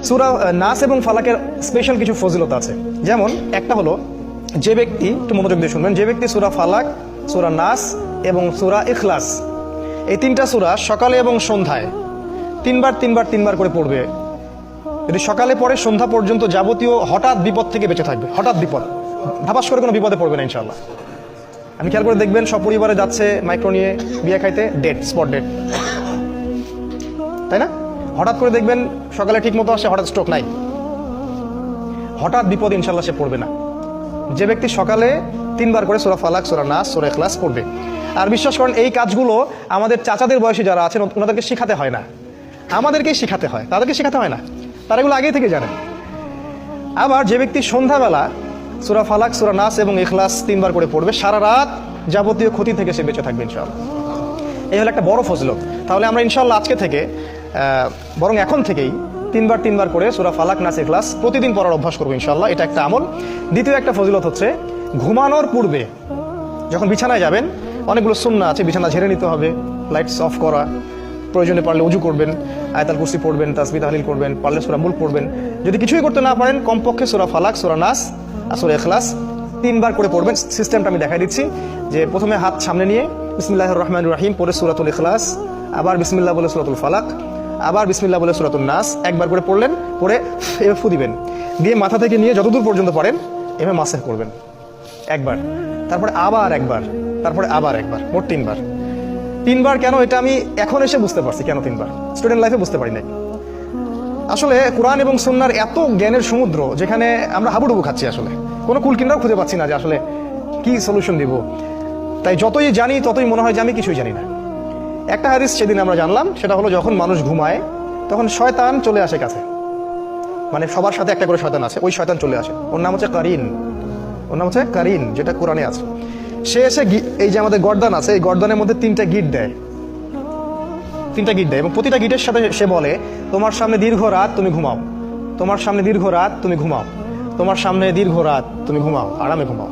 সূরা নাস এবং ফালাকের স্পেশাল কিছু ফজিলত আছে। যেমন একটা হলো, যে ব্যক্তি, একটু মনোযোগ দিয়ে শুনবেন, যে ব্যক্তি সূরা ফালাক, সূরা নাস এবং সূরা ইখলাস এই তিনটা সূরা সকালে এবং সন্ধ্যায় তিনবার করে পড়বে, যদি সকালে পড়ে সন্ধ্যা পর্যন্ত যাবতীয় হঠাৎ বিপদ থেকে বেঁচে থাকবে। হঠাৎ বিপদ, ধাপাস করে কোনো বিপদে পড়বে না ইনশাআল্লাহ। আমি খেয়াল করে দেখবেন, সব পরিবারে যাচ্ছে মাইক্রো নিয়ে বিয়ে খাইতে, ডেট, স্পট ডেট, তাই না? হঠাৎ করে দেখবেন সকালে ঠিক মতো আসে, হঠাৎ স্ট্রোক নাই। হঠাৎ বিপদ ইনশাআল্লাহ সে পড়বে না, যে ব্যক্তি সকালে তিনবার করে সূরা ফালাক, সূরা নাস, সূরা ইখলাস পড়বে। আর বিশ্বাস করেন, এই কাজগুলো আমাদের চাচাদের বয়সী যারা আছেন ওনাদেরকে শেখাতে হয় না, আমাদেরকেই শেখাতে হয়, তাদেরকে শেখাতে হয় না, তারা এগুলো আগেই থেকে জানেন। আবার যে ব্যক্তি সন্ধ্যাবেলা সূরা ফালাক, সূরা নাস এবং ইখলাস তিনবার করে পড়বে, সারা রাত যাবতীয় ক্ষতি থেকে সে বেঁচে থাকবে ইনশাআল্লাহ। এই হলো একটা বড় ফজিলত। তাহলে আমরা ইনশাআল্লাহ আজকে থেকে, বরং এখন থেকেই তিনবার করে সূরা ফালাক, নাস, ইখলাস প্রতিদিন পড়ার অভ্যাস করবো ইনশাআল্লাহ। এটা একটা আমল। দ্বিতীয় একটা ফজিলত হচ্ছে, ঘুমানোর পূর্বে যখন বিছানায় যাবেন, অনেকগুলো সুন্নাহ আছে, বিছানা ঝেড়ে নিতে হবে, লাইটস অফ করা, প্রয়োজনে পারলে উজু করবেন, আয়াতুল কুরসি পড়বেন, তাসবিহ তাহলিল করবেন, পারলে সূরা মুলক পড়বেন। যদি কিছুই করতে না পারেন, কমপক্ষে সূরা ফালাক, সূরা নাস আর সূরা ইখলাস তিনবার করে পড়বেন। সিস্টেমটা আমি দেখাই দিচ্ছি, যে প্রথমে হাত সামনে নিয়ে বিসমিল্লাহির রহমানির রহিম পড়ে সূরাতুল ইখলাস, আবার বিসমিল্লাহ বলে সূরাতুল ফালাক, আবার বিসমিল্লাহ বলে সূরাতুল নাস একবার করে পড়লেন, পড়ে এভাবে ফু দিবেন, দিয়ে মাথা থেকে নিয়ে যতদূর পর্যন্ত পারেন এভাবে মাসেহ করবেন একবার, তারপরে আবার একবার, তারপরে আবার একবার, মোট তিনবার। কেন এটা আমি এখন এসে বুঝতে পারছি, কেন তিনবার, স্টুডেন্ট লাইফে বুঝতে পারি নাই। আসলে কোরআন এবং সুন্নাহর এত জ্ঞানের সমুদ্র, যেখানে আমরা হাবুডুবু খাচ্ছি, আসলে কোনো কুলকিনারাও খুঁজে পাচ্ছি না যে আসলে কি সলিউশন দিব। তাই যতই জানি ততই মনে হয় যে আমি কিছুই জানি না। একটা হাদিস সেদিন আমরা জানলাম, সেটা হলো যখন মানুষ ঘুমায় তখন শয়তান চলে আসে কাছে, মানে সবার সাথে একটা করে শয়তান আছে, ওই শয়তান চলে আসে, ওর নাম হচ্ছে কারিন, যেটা কোরআনে আছে। সে এসে এই যে আমাদের গর্দান আছে, এই গর্দানের মধ্যে তিনটা গিট দেয়, এবং প্রতিটা গিটের সাথে সে বলে, তোমার সামনে দীর্ঘ রাত, তুমি ঘুমাও, তোমার সামনে দীর্ঘ রাত, তুমি ঘুমাও, তোমার সামনে দীর্ঘ রাত, তুমি ঘুমাও, আরামে ঘুমাও।